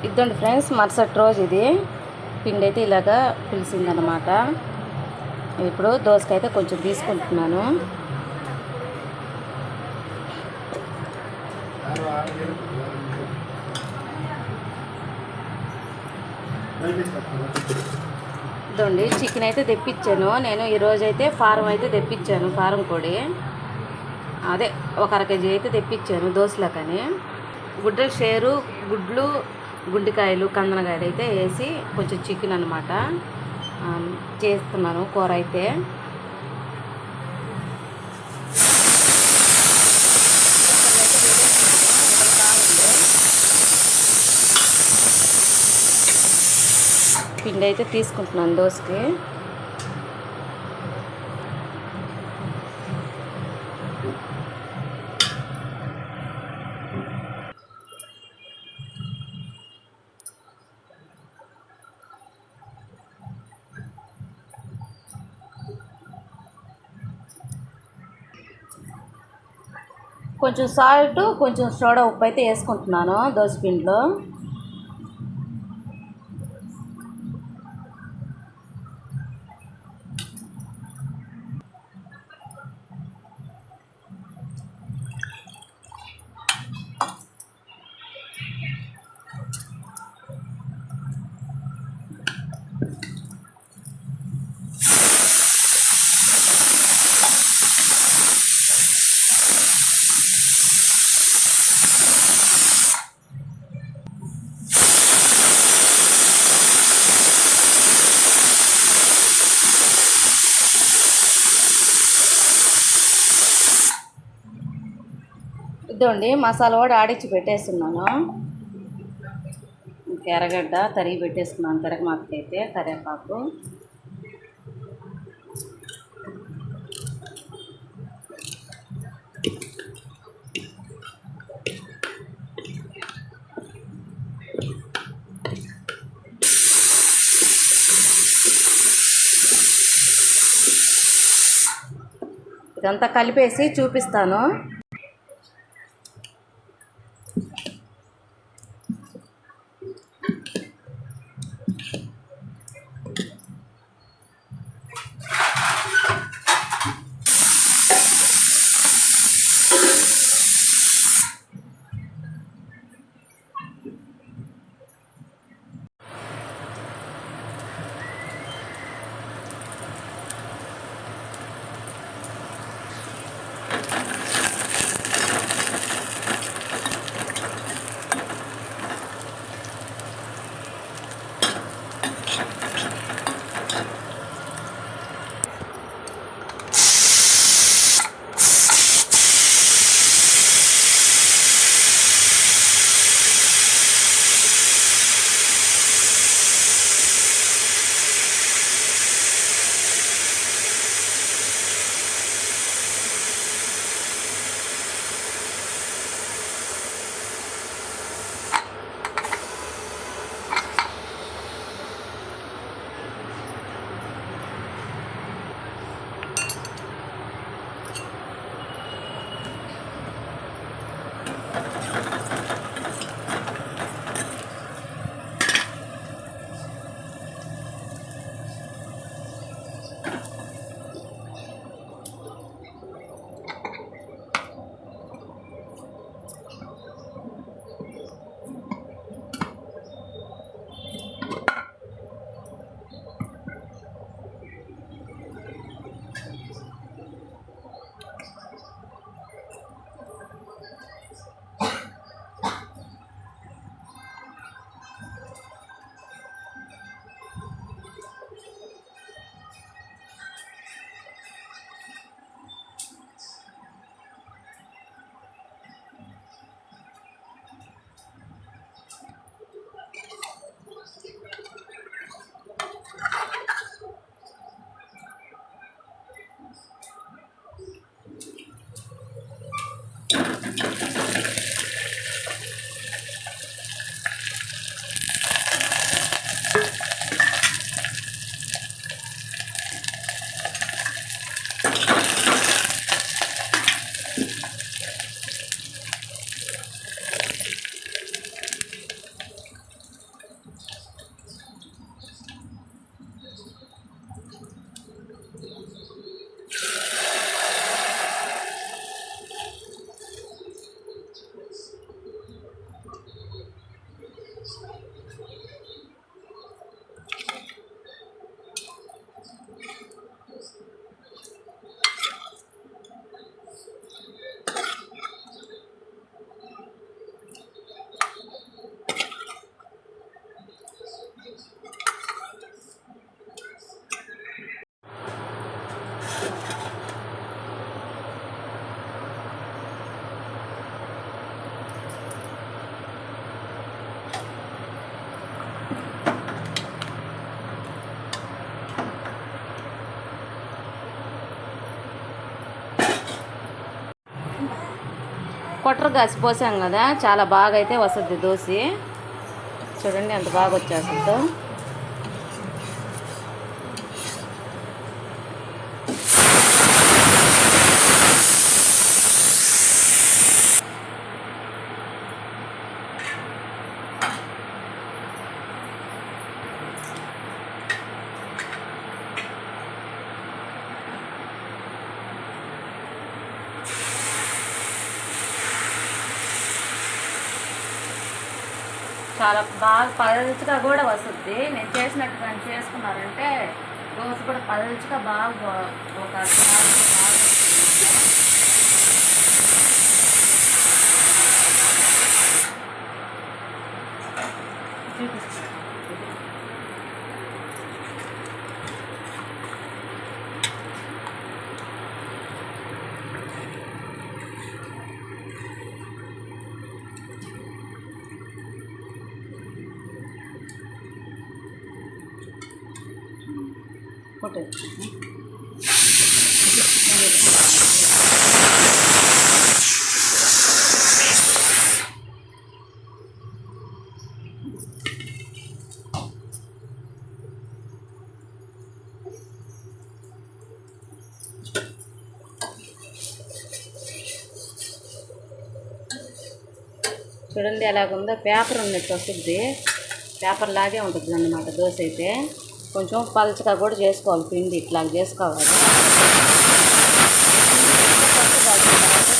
ఇద్దండి friends, మరుసటి రోజు ఇది పిండి అయితే ఇలాగా పిలిచిందనమాట. ఇప్పుడు దోసకాయ అయితే కొంచెం తీసుకుంటున్నాను. ఇదండి చికెన్ అయితే తెప్పించాను నేను. ఈరోజు అయితే ఫారం అయితే తెప్పించాను, ఫారం కోడి. అదే ఒక 1/2 kg అయితే తెప్పించాను దోశలకని. గుడ్డల షేరు, గుడ్లు, గుండికాయలు, కందనకాయలు అయితే వేసి కొంచెం చికెన్ అనమాట చేస్తున్నాను కూర అయితే. పిండి అయితే తీసుకుంటున్నాను దోశకి. కొంచెం సాల్ట్, కొంచెం సోడా ఉప్పు అయితే వేసుకుంటున్నాను దోశ పిండిలో. ఇదండి మసాలా కూడా ఆడిచ్చి పెట్టేస్తున్నాను. ఎర్రగడ్డ తరిగి పెట్టేసుకున్నాను, తిరగమాతకైతే కరివేపాకు. ఇదంతా కలిపేసి చూపిస్తాను. కొట్టరు కాసి పోసాం కదా, చాలా బాగా అయితే వస్తుంది దోశ. చూడండి ఎంత బాగా వచ్చేస్తుందో. చాలా బాగా పలుచగా కూడా వస్తుంది. నేను చేసినట్టు కానీ చేసుకున్నారంటే దోశ కూడా పలుచగా బాగా ఒక చూపిస్తాను. చూడండి ఎలాగుందో, పేపర్ ఉన్నట్టు వస్తుంది. పేపర్ లాగే ఉంటుంది అన్నమాట దోశ అయితే. కొంచెం పలుచగా కూడా చేసుకోవాలి పిండి, ఇట్లా చేసుకోవాలి.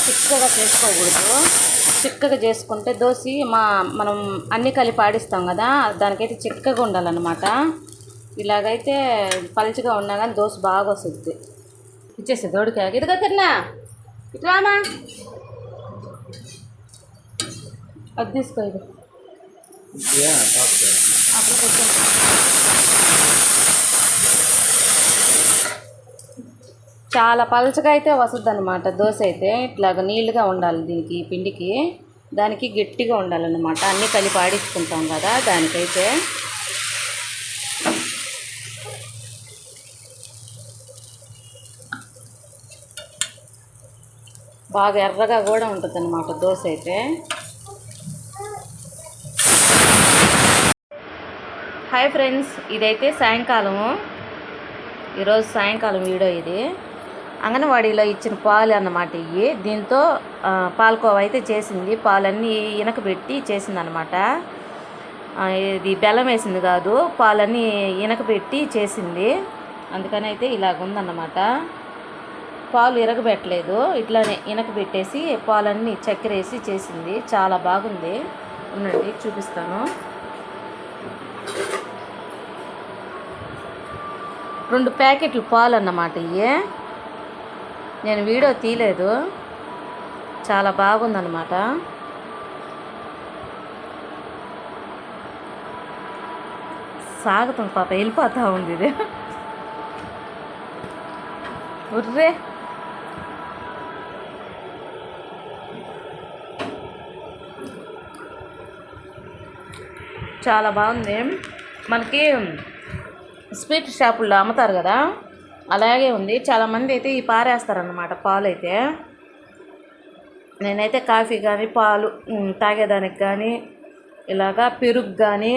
చిక్కగా చేసుకోకూడదు. చిక్కగా చేసుకుంటే దోశ మనం అన్నీ కలిపి ఆడిస్తాం కదా, దానికైతే చిక్కగా ఉండాలన్నమాట. ఇలాగైతే పలుచగా ఉన్నా కానీ దోశ బాగా వస్తుంది. ఇచ్చేసి దొడికా ఇదిగా తిన్నా ఇట్లామా అది తీసుకో. ఇది అప్పుడు కొంచెం చాలా పలుచగా అయితే వస్తుంది అన్నమాట దోశ అయితే. ఇట్లాగ నీళ్ళుగా ఉండాలి దీనికి, పిండికి దానికి గట్టిగా ఉండాలన్నమాట. అన్నీ కలిపి ఆడించుకుంటాం కదా దానికైతే. బాగా ఎర్రగా కూడా ఉంటుంది అన్నమాట దోశ అయితే. హాయ్ ఫ్రెండ్స్, ఇదైతే సాయంకాలము, ఈరోజు సాయంకాలం వీడియో ఇది. అంగన్వాడీలో ఇచ్చిన పాలు అన్నమాట ఇవి. దీంతో పాలకోవా అయితే చేసింది. పాలన్నీ ఇనకబెట్టి చేసింది అనమాట. ఇది బెల్లం వేసింది కాదు, పాలన్నీ ఇనకబెట్టి చేసింది. అందుకని అయితే ఇలాగ ఉందన్నమాట. పాలు ఇరగబెట్టలేదు, ఇట్లానే ఇనకబెట్టేసి పాలన్నీ చక్కెర వేసి చేసింది. చాలా బాగుంది. ఉండండి చూపిస్తాను. 2 ప్యాకెట్లు పాలు అన్నమాట ఇవి. నేను వీడియో తీయలేదు. చాలా బాగుందన్నమాట. సాగుతుంది పాప, వెళ్ళిపోతూ ఉంది ఇది. ఉర్రే చాలా బాగుంది. మనకి స్వీట్ షాపుల్లో అమ్ముతారు కదా, అలాగే ఉంది. చాలామంది అయితే ఈ పారేస్తారన్నమాట పాలు అయితే. నేనైతే కాఫీ కానీ పాలు తాగేదానికి కానీ ఇలాగా పెరుగు కానీ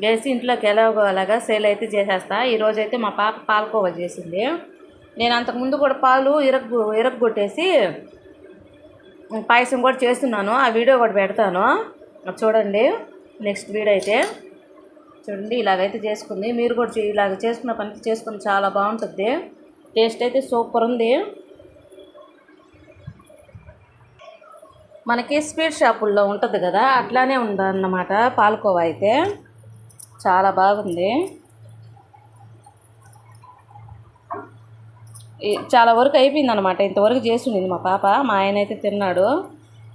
వేసి ఇంట్లోకి ఎలాగో అలాగా సేల్ అయితే చేసేస్తా. ఈరోజైతే మా పాప పాలకోవా చేసింది. నేను అంతకుముందు కూడా పాలు ఇరగొట్టేసి పాయసం కూడా చేస్తున్నాను. ఆ వీడియో కూడా పెడతాను, చూడండి. నెక్స్ట్ వీడియో అయితే చూడండి. ఇలాగైతే చేసుకుంది. మీరు కూడా ఇలాగ చేసుకున్న పనికి చేసుకుని చాలా బాగుంటుంది. టేస్ట్ అయితే సూపర్ ఉంది. మనకి స్వీట్ షాపుల్లో ఉంటుంది కదా, అట్లానే ఉందన్నమాట పాలకోవా అయితే. చాలా బాగుంది. చాలా వరకు అయిపోయింది అనమాట. ఇంతవరకు చేసింది మా పాప. మా ఆయన అయితే తిన్నాడు.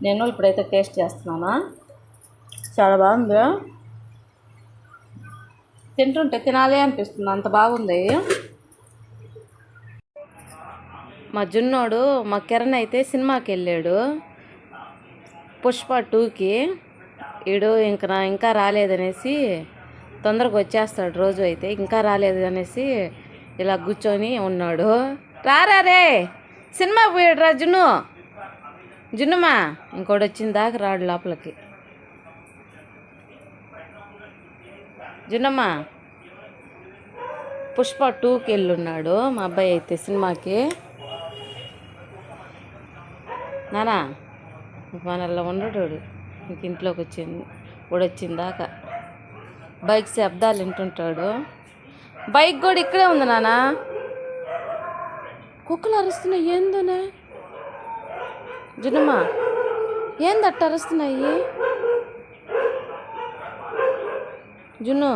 నేను ఇప్పుడైతే టేస్ట్ చేస్తున్నాను. చాలా బాగుంది. తింటుంటే తినాలి అనిపిస్తుంది, అంత బాగుంది. మా జున్నోడు మా కిరణ్ అయితే సినిమాకి వెళ్ళాడు, పుష్ప 2కి. వీడు ఇంకా రాలేదనేసి తొందరగా వచ్చేస్తాడు రోజు అయితే. ఇంకా రాలేదు అనేసి ఇలా కూర్చొని ఉన్నాడు. రారా రే, సినిమా పోయాడు రా జున్ను. జున్నుమా ఇంకోటి వచ్చిన దాకా రాడు లోపలికి. జున్నమ్మా పుష్ప 2కి వెళ్ళున్నాడు మా అబ్బాయి అయితే సినిమాకి. నానా మనల్లా ఉండడు ఇంక ఇంట్లోకి వచ్చిందాకా బైక్ శబ్దాలు వింటుంటాడు. బైక్ కూడా ఇక్కడే ఉంది నానా. కుక్కలు అరుస్తున్నాయి ఏందోనే. జున్నమ్మా ఏందట్ట అరుస్తున్నాయి జున్ను?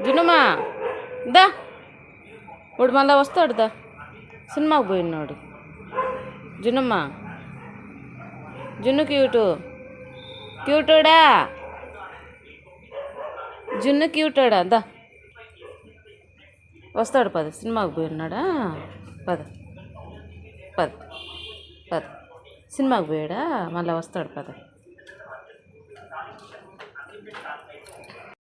జున్నమ్మా దా వాడు మళ్ళా వస్తాడు దా. సినిమాకి పోయినాడు జున్నమ్మా. జున్ను క్యూటోడా జున్ను క్యూటోడా దా. వస్తాడు పద. సినిమాకి పోయినాడా? పద పద పద. సినిమాకి పోయాడా? మళ్ళీ వస్తాడు పద.